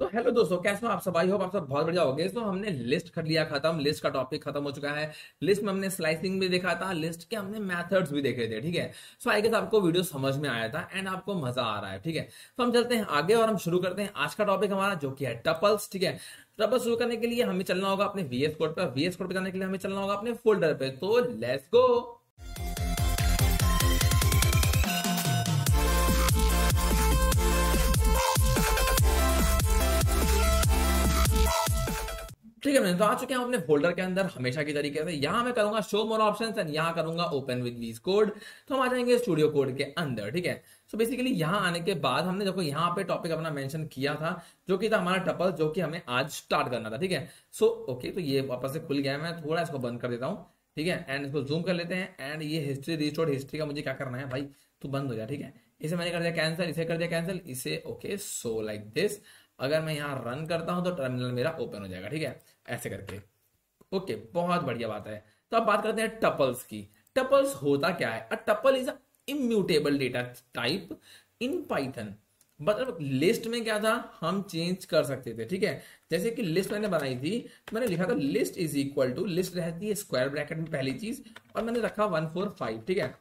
तो हेलो दोस्तों, कैसे हो आप सब? आई होप आप सब बहुत बढ़िया हो गए। तो हमने लिस्ट कर लिया खत्म, लिस्ट का टॉपिक खत्म हो चुका है। लिस्ट में हमने स्लाइसिंग भी देखा था, लिस्ट के हमने मेथड्स भी देखे थे। ठीक है, सो आई गेस आपको वीडियो समझ में आया था एंड आपको मजा आ रहा है। ठीक है, तो हम चलते हैं आगे और हम शुरू करते हैं आज का टॉपिक हमारा, जो कि है टपल्स। ठीक है, टपल्स शुरू करने के लिए हमें चलना होगा अपने वीएस कोड पर। वीएस कोड पे जाने के लिए हमें चलना होगा अपने फोल्डर पे। तो लेट्स गो। ठीक है, मैंने तो आ चुके हैं अपने फोल्डर के अंदर हमेशा की तरीके से। यहां मैं करूंगा शो मोर ऑप्शंस एंड यहां करूंगा ओपन विद वीज कोड। तो हम आ जाएंगे स्टूडियो कोड के अंदर। ठीक है, सो बेसिकली यहां आने के बाद हमने देखो यहाँ पे टॉपिक अपना मेंशन किया था, जो कि था हमारा टपल, जो कि हमें आज स्टार्ट करना था। ठीक है, सो ओके, तो ये वापस से खुल गया है। मैं थोड़ा इसको बंद कर देता हूँ। ठीक है, एंड इसको जूम कर लेते हैं। एंड ये हिस्ट्री रिस्टोर्ड हिस्ट्री का मुझे क्या करना है भाई, तू बंद हो जा। ठीक है, इसे मैंने कर दिया कैंसिल, इसे कर दिया कैंसिल, इसे ओके। सो लाइक दिस, अगर मैं यहाँ रन करता हूं तो टर्मिनल मेरा ओपन हो जाएगा। ठीक है, ऐसे करके। ओके, बहुत बढ़िया बात है। तो अब बात करते हैं टपल्स की। टपल्स होता क्या है? A tuple is a immutable data type in Python. मतलब लिस्ट में क्या था, हम चेंज कर सकते थे। ठीक है, जैसे कि लिस्ट मैंने बनाई थी, तो मैंने लिखा था list is equal to, list रहती है स्क्वायर ब्रैकेट में पहली चीज, और मैंने रखा 145। ठीक है,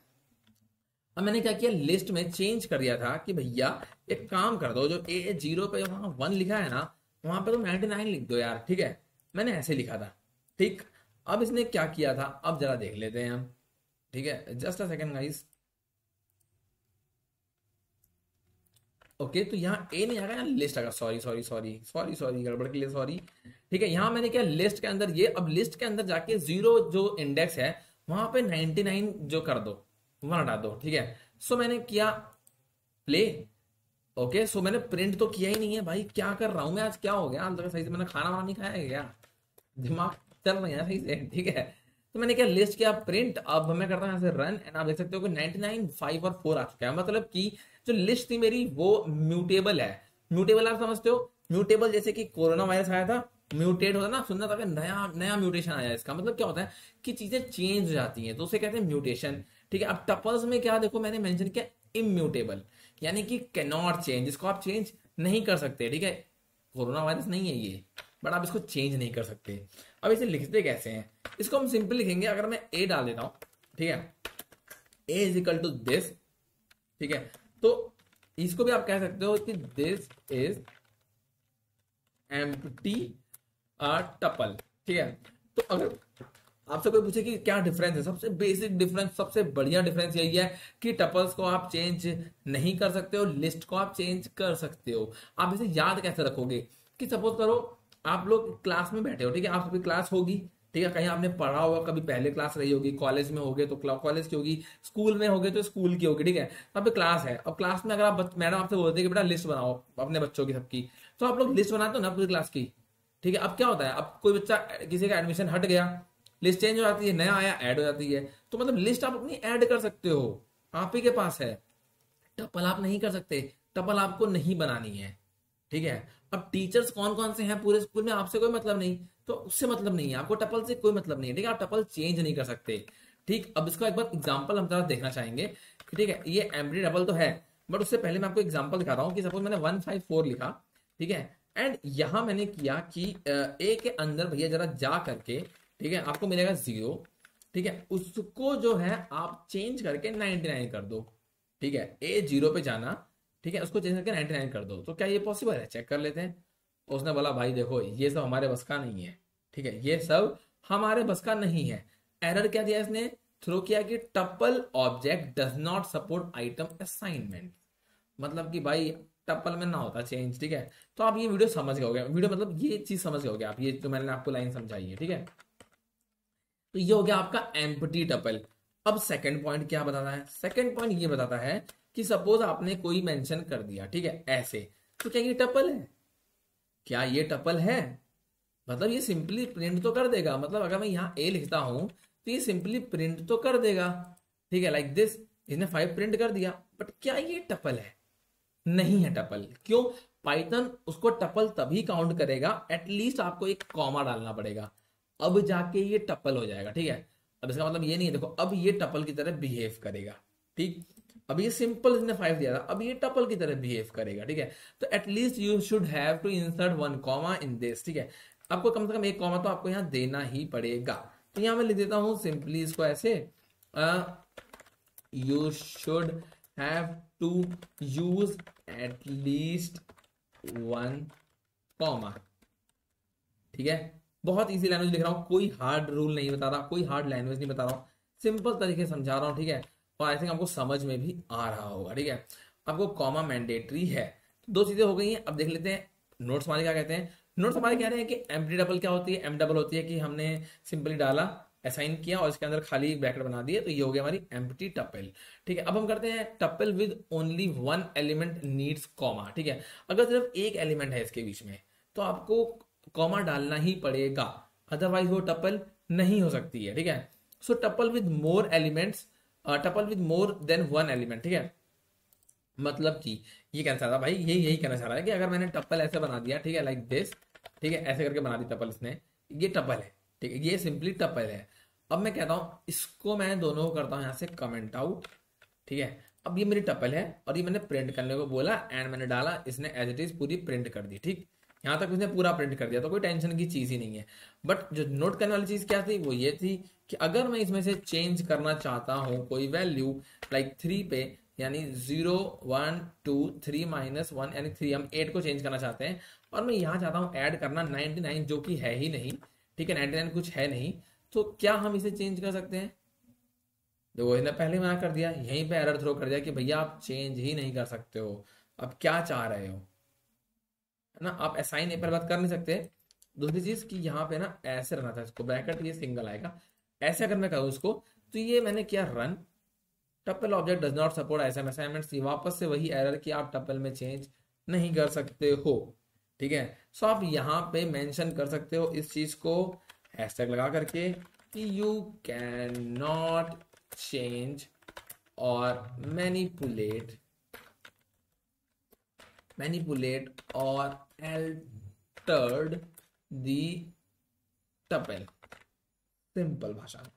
अब मैंने क्या किया, लिस्ट में चेंज कर दिया था कि भैया एक काम कर दो, जो ए जीरो पे वहां 1 लिखा है ना, वहां पे तो 99 लिख दो यार। ठीक है, मैंने ऐसे लिखा था। ठीक, अब इसने क्या किया था, अब जरा देख लेते हैं हम। ठीक है, just a second guys. Okay, तो यहाँ ए नहीं आएगा, यहाँ लिस्ट आएगा। Sorry sorry sorry sorry sorry, गड़बड़ के लिए सॉरी। ठीक है, यहाँ मैंने क्या, लिस्ट के अंदर ये, अब लिस्ट के अंदर जाके जीरो जो इंडेक्स है वहां पे 99 जो कर दो, वहां हटा दो। ठीक है, सो मैंने किया प्ले। ओके, सो मैंने प्रिंट तो किया ही नहीं है भाई, क्या कर रहा हूं मैं आज, क्या हो गया? तो सही से मैंने खाना वाना नहीं खाया है क्या? दिमाग चल रहा है सही से। ठीक है, तो मैंने क्या, लिस्ट किया प्रिंट। अब मैं करता हूँ यहाँ से रन, एंड आप देख सकते हो कि 99, 5 और 4 आ चुका है। मतलब कि जो लिस्ट थी मेरी वो म्यूटेबल है। म्यूटेबल आप समझते हो? म्यूटेबल जैसे कि कोरोना वायरस आया था, म्यूटेट होता ना, सुनना था कि नया नया म्यूटेशन आया है। इसका मतलब क्या होता है कि चीजें चेंज हो जाती हैं, तो उसे कहते हैं म्यूटेशन। ठीक है, अब टपल्स में क्या, देखो मैंने मेंशन किया इम्यूटेबल, यानी कि कैन नॉट चेंज, जिसको आप चेंज नहीं कर सकते। ठीक है, कोरोना वायरस नहीं है ये, बट आप इसको चेंज नहीं कर सकते। अब इसे लिखते कैसे हैं, इसको हम सिंपल लिखेंगे। अगर मैं ए डाल देता हूं, ठीक है, ए इज इक्वल टू दिस। ठीक है, तो इसको भी आप कह सकते हो कि दिस इज एम्प्टी टपल। ठीक है, तो अगर आपसे कोई पूछे कि क्या डिफरेंस है, सबसे बेसिक डिफरेंस, सबसे बढ़िया डिफरेंस यही है कि टपल्स को आप चेंज नहीं कर सकते हो, लिस्ट को आप चेंज कर सकते हो। आप इसे याद कैसे रखोगे कि सपोज करो आप लोग क्लास में बैठे हो। ठीक है, आप सभी क्लास होगी। ठीक है, कहीं आपने पढ़ा होगा, कभी पहले क्लास रही होगी, कॉलेज में होगे तो कॉलेज की होगी, स्कूल में होगे तो स्कूल की होगी। ठीक है, तो अब क्लास है। अब क्लास में अगर आप मैडम आपसे बोलते हैं कि बेटा लिस्ट बनाओ अपने बच्चों की सबकी, तो आप लोग लिस्ट बनाते हो ना पूरी क्लास की। ठीक है, अब क्या होता है, अब कोई बच्चा, किसी का एडमिशन हट गया, लिस्ट चेंज हो जाती है, नया आया ऐड हो जाती है। तो मतलब लिस्ट आप अपनी ऐड कर सकते हो, आप ही के पास है। टपल आप नहीं कर सकते, टपल आपको नहीं बनानी है। ठीक है, अब टीचर्स कौन कौन से हैं पूरे स्कूल में, आपसे कोई मतलब नहीं, तो उससे मतलब नहीं है आपको, टपल से कोई मतलब नहीं है। ठीक है, आप टपल चेंज नहीं कर सकते। ठीक, अब इसका एक बार एग्जांपल हम जरा देखना चाहेंगे। ठीक है, ये एम्प्टी डबल तो है, बट उससे पहले मैं आपको एग्जांपल दिखा रहा हूं कि सपोज मैंने 154 लिखा। ठीक है, एंड यहां मैंने किया कि ए के अंदर भैया जरा जा करके, ठीक है, आपको मिलेगा 0। ठीक है, उसको जो है आप चेंज करके 99 कर दो। ठीक है, ए 0 पे जाना, ठीक है, उसको चेंज करके 99 कर दो। तो क्या ये पॉसिबल है? चेक कर लेते हैं। तो उसने बोला भाई देखो ये सब हमारे बस का नहीं है। ठीक है, ये सब हमारे बस का नहीं है। एरर क्या दिया इसने, थ्रो किया कि tuple object does not support item assignment. मतलब कि भाई टपल में ना होता चेंज। ठीक है, तो आप ये वीडियो समझ गए होगे, वीडियो मतलब ये चीज समझ गए होगे आप, ये जो मैंने आपको लाइन समझाई है। ठीक है, तो ये हो गया आपका एम्प्टी टपल। अब सेकंड पॉइंट क्या बताता है, सेकंड पॉइंट ये बताता है कि सपोज आपने कोई मेंशन कर दिया, ठीक है, ऐसे, तो क्या ये टपल है? क्या ये टपल है? मतलब ये सिंपली प्रिंट तो कर देगा। मतलब अगर मैं यहाँ ए लिखता हूं तो ये सिंपली प्रिंट तो कर देगा। ठीक है, लाइक दिस, इसने 5 प्रिंट कर दिया, बट क्या ये टपल है? नहीं है टपल। क्यों? पाइथन उसको टपल तभी काउंट करेगा, एटलीस्ट आपको एक कॉमा डालना पड़ेगा, अब जाके ये टपल हो जाएगा। ठीक है, अब इसका मतलब ये नहीं है, देखो अब ये टपल की तरह बिहेव करेगा। ठीक, अब ये सिंपल इसने 5 दिया था, अब ये टपल की तरह बिहेव करेगा, ठीक है। तो at least you should have to insert 1 comma in this, ठीक है। आपको कम से कम एक कॉमा तो आपको यहाँ देना ही पड़ेगा। तो यहाँ मैं लिख देता हूँ सिंपली इसको ऐसे, you should have to use at least 1 comma, ठीक है। बहुत इजी लैंग्वेज लिख रहा हूँ, कोई हार्ड रूल नहीं बता रहा, कोई हार्ड लैंग्वेज नहीं बता रहा हूँ, सिंपल तरीके से समझा रहा हूँ, ठीक है। और आई थिंक आपको समझ में भी आ रहा होगा, ठीक है। आपको कॉमा मैंडेटरी है। तो 2 चीजें हो गई हैं। अब देख लेते हैं नोट्स हमारे क्या कहते हैं। नोट्स हमारे कह रहे हैं कि एम्प्टी डबल क्या होती है। एम डबल होती है कि हमने सिंपली डाला, असाइन किया और इसके अंदर खाली ब्रैकेट बना दिए, तो ये हो गया हमारी एम्प्टी टपल, ठीक है। अब हम करते हैं tuple with only 1 element needs comma, ठीक है। अगर सिर्फ एक एलिमेंट है इसके बीच में तो आपको कॉमा डालना ही पड़ेगा, अदरवाइज वो टपल नहीं हो सकती है, ठीक है। So tuple with more elements, tuple with more than 1 element, ठीक है। मतलब कि ये कहना चाह रहा भाई, यही कहना चाह रहा है कि अगर मैंने टप्पल ऐसे बना दिया, ठीक है, लाइक दिस, ठीक है, ऐसे करके बना दी टप्पल इसने, ये टप्पल है, ठीक है, ये सिंपली टप्पल है। अब मैं कहता हूं इसको मैं दोनों को करता हूं यहां से कमेंट आउट, ठीक है। अब ये मेरी टप्पल है और ये मैंने प्रिंट करने को बोला एंड मैंने डाला, इसने एज इट इज पूरी प्रिंट कर दी, ठीक। यहां तक उसने पूरा प्रिंट कर दिया, तो कोई टेंशन की चीज ही नहीं है। बट जो नोट करने वाली चीज क्या थी वो ये थी कि अगर मैं इसमें से चेंज करना चाहता हूं कोई वैल्यू लाइक 3 पे, यानी 0 1 2 3 -1 यानी 3, हम 8 को चेंज करना चाहते हैं और मैं यहाँ चाहता हूँ ऐड करना 99 जो कि है ही नहीं, ठीक है, 99 कुछ है नहीं, तो क्या हम इसे चेंज कर सकते हैं। देखो इसने पहले मना कर दिया, यहीं पे एरर थ्रो कर दिया कि भैया आप चेंज ही नहीं कर सकते हो, अब क्या चाह रहे हो, है ना। आप असाइन ए पर बात कर नहीं सकते। दूसरी चीज कि यहाँ पे ना ऐसे रहना था इसको, ब्रैकेट ये सिंगल आएगा, ऐसे अगर मैं करूँ इसको, तो ये मैंने किया run, tuple object does not support SM assignments, वापस से वही एरर कि आप टपल में चेंज नहीं कर सकते हो, ठीक है। सो आप यहाँ पे मेंशन कर सकते हो इस चीज को हैशटैग लगा करके कि यू कैन नॉट चेंज और मैनिपुलेट और अल्टर्ड दी टपल, सिंपल भाषा में,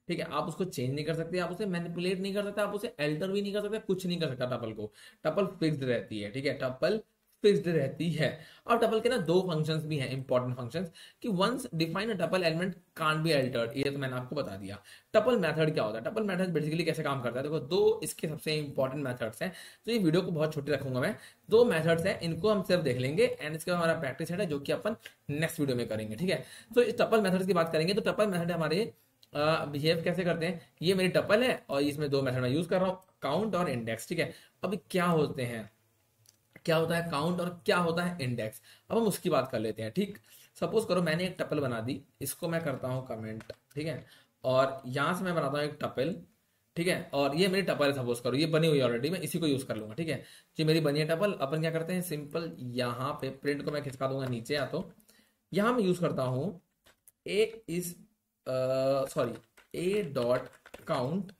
ठीक है। आप उसको चेंज नहीं कर सकते, आप उसे मैनिपुलेट नहीं कर सकते, आप उसे अल्टर भी नहीं कर सकते, कुछ नहीं कर सकता टपल को। टपल फिक्स्ड रहती है, ठीक है, टपल फिक्स्ड रहती है। और टपल के ना 2 फंक्शंस भी हैं, इंपॉर्टेंट फंक्शंस, कि once define a tuple element can't be altered, ये तो मैंने आपको बता दिया। टपल मेथड क्या होता है, टपल मेथड बेसिकली कैसे काम करता है, देखो 2 इसके सबसे इंपॉर्टेंट मेथड्स हैं। तो ये वीडियो को बहुत छोटी रखूंगा मैं, 2 मेथड्स हैं, इनको हम सिर्फ देख लेंगे एंड इसके बाद हमारा प्रैक्टिस सेट है जो कि अपन नेक्स्ट वीडियो में करेंगे, ठीक है। तो इस टपल मेथड की बात करेंगे, तो टपल मेथड हमारे बिहेव कैसे करते हैं, ये मेरी टपल है और इसमें 2 मेथड मैं यूज कर रहा हूँ, काउंट और इंडेक्स, ठीक है। अब क्या होते हैं, क्या होता है काउंट और क्या होता है इंडेक्स, अब हम उसकी बात कर लेते हैं, ठीक। सपोज करो मैंने एक टपल बना दी, इसको मैं करता हूँ कमेंट, ठीक है, और यहां से मैं बनाता हूँ एक टपल, ठीक है, और ये मेरी टपल है, सपोज करो ये बनी हुई है ऑलरेडी, मैं इसी को यूज कर लूंगा, ठीक है। जी मेरी बनी है टपल, अपन क्या करते हैं सिंपल यहाँ पे प्रिंट को मैं खिसका दूंगा नीचे, या तो यहाँ मैं यूज करता हूँ A is sorry A dot count,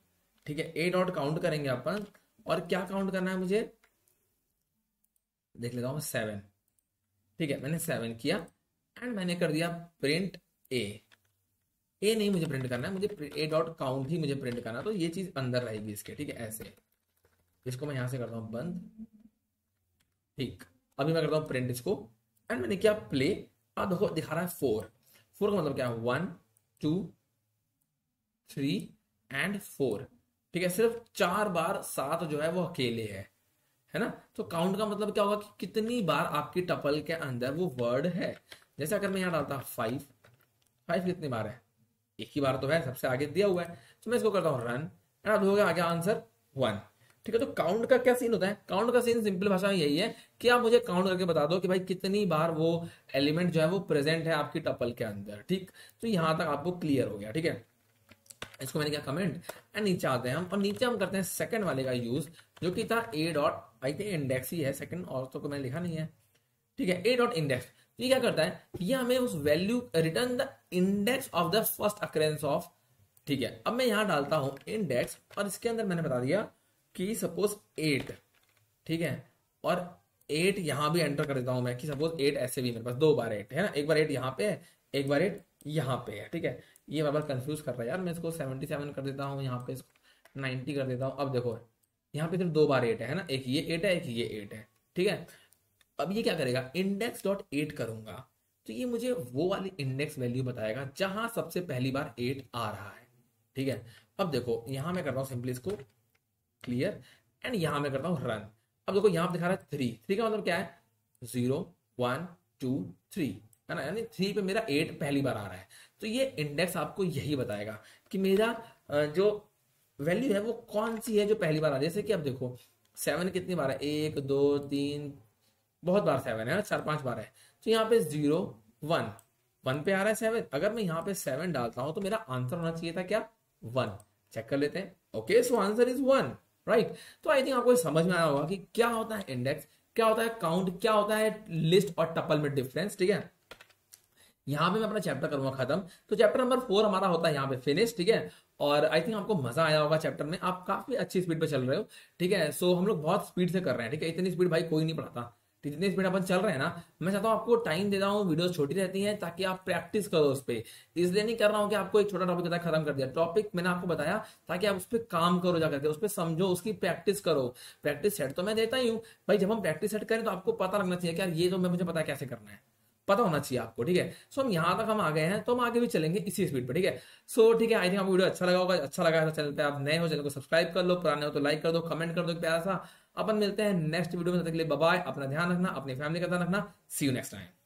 ठीक है, ए डॉट काउंट करेंगे अपन, और क्या काउंट करना है मुझे देख लेता हूँ 7, ठीक है, मैंने 7 किया एंड मैंने कर दिया प्रिंट ए नहीं मुझे प्रिंट करना है, मुझे ए डॉट काउंट ही मुझे प्रिंट करना है, तो ये चीज अंदर रहेगी इसके, ठीक है, ऐसे। इसको मैं यहां से करता हूं बंद, ठीक। अभी मैं करता हूं प्रिंट इसको एंड मैंने क्या प्ले, अब देखो दिखा रहा है 4 का मतलब क्या है 1 2 3 एंड 4, ठीक है, सिर्फ 4 बार 7 जो है वो अकेले है ना। तो काउंट का मतलब क्या होगा कि कितनी बार आपकी टपल के अंदर वो वर्ड है। जैसे अगर मैं यहाँ डालता 5 कितनी बार है, एक ही बार तो है, सबसे आगे दिया हुआ है, तो मैं इसको करता हूँ रन एंड अब हो गया आगे आंसर 1, ठीक है। तो काउंट का क्या सीन होता है, काउंट का सीन सिंपल भाषा में यही है कि आप मुझे काउंट करके बता दो कि भाई कितनी बार वो एलिमेंट जो है वो प्रेजेंट है आपकी टपल के अंदर, ठीक। तो यहां तक आपको क्लियर हो गया, ठीक है। इसको मैंने क्या कमेंट एंड नीचे आते हैं हम, और नीचे हम करते हैं सेकंड वाले का यूज, जो कि था A dot I think index ही है, सेकंड और तो मैंने लिखा नहीं है, ठीक है, ए डॉट इंडेक्स। ये क्या करता है, ये हमें उस value return the index of the first occurrence of, ठीक है। अब मैं यहां डालता हूं इंडेक्स और इसके अंदर मैंने बता दिया कि सपोज 8, ठीक है, और 8 यहां भी एंटर कर देता हूं मैं कि सपोज 8 ऐसे भी मेरे पास 2 बार 8 है ना, एक बार 8 यहाँ पे है, एक बार 8 यहाँ पे है, ठीक है। ये बार बार कंफ्यूज कर रहा है यार, मैं इसको 77 कर देता हूँ, यहाँ पे इसको 90 कर देता हूँ। अब देखो यहाँ पे सिर्फ 2 बार 8 है ना, एक ये 8 है, एक ये 8 है, ठीक है। अब ये क्या करेगा, इंडेक्स डॉट 8 करूंगा तो ये मुझे वो वाली इंडेक्स वैल्यू बताएगा जहां सबसे पहली बार 8 आ रहा है, ठीक है। अब देखो यहां मैं करता हूं सिंपली इसको क्लियर, एंड यहां मैं करता हूं रन। अब देखो यहां पे दिखा रहा है 3, 3 का मतलब क्या है, 0 1 2 3 है ना, यानी 3 पे मेरा 8 पहली बार आ रहा है। तो ये इंडेक्स आपको यही बताएगा कि मेरा जो वैल्यू है वो कौन सी है जो पहली बार आ रही है। जैसे कि अब देखो 7 कितनी बार है, 1 2 3, बहुत बार 7 है ना, 4 5 बार है। तो यहाँ पे 0 1, 1 पे आ रहा है 7, अगर मैं यहाँ पे 7 डालता हूं तो मेरा आंसर होना चाहिए था क्या, 1। चेक कर लेते हैं, okay so answer is 1, right. तो आई थिंक आपको समझ में आया होगा कि क्या होता है इंडेक्स, क्या होता है काउंट, क्या होता है लिस्ट और टपल में डिफरेंस, ठीक है। यहाँ पे मैं अपना चैप्टर करूंगा खत्म, तो चैप्टर नंबर 4 हमारा होता है यहाँ पे फिनिश, ठीक है। और आई थिंक आपको मजा आया होगा चैप्टर में, आप काफी अच्छी स्पीड पे चल रहे हो, ठीक है। सो हम लोग बहुत स्पीड से कर रहे हैं, ठीक है, इतनी स्पीड भाई कोई नहीं पढ़ाता, जितनी स्पीड अपन चल रहे हैं ना, मैं चाहता हूँ आपको टाइम दे रहा हूँ, वीडियोस छोटी रहती हैं ताकि आप प्रैक्टिस करो उस पर। इसलिए नहीं कर रहा हूँ कि आपको एक छोटा टॉपिक बताया खत्म कर दिया, टॉपिक मैंने आपको बताया ताकि आप उस पर काम करो, जाकर के उस पर समझो, उसकी प्रैक्टिस करो। प्रैक्टिस सेट तो मैं देता ही हूँ भाई, जब हम प्रैक्टिस सेट करें तो आपको पता लगना चाहिए कि यार ये तो मैं मुझे पता है कैसे करना है, पता होना चाहिए आपको, ठीक है। सो हम यहाँ तक हम आ गए हैं तो हम आगे भी चलेंगे इसी स्पीड पे, ठीक है। सो ठीक है, आई थिंक आपको वीडियो अच्छा लगा होगा, अच्छा लगा है तो चैनल पे आप नए हो चैनल को सब्सक्राइब कर लो, पुराने हो तो लाइक कर दो, कमेंट कर दो एक प्यारा सा। अपन मिलते हैं नेक्स्ट वीडियो में, तब तक के लिए बाय बाय, अपना ध्यान रखना, अपनी फैमिली का ध्यान रखना, सी यू नेक्स्ट टाइम।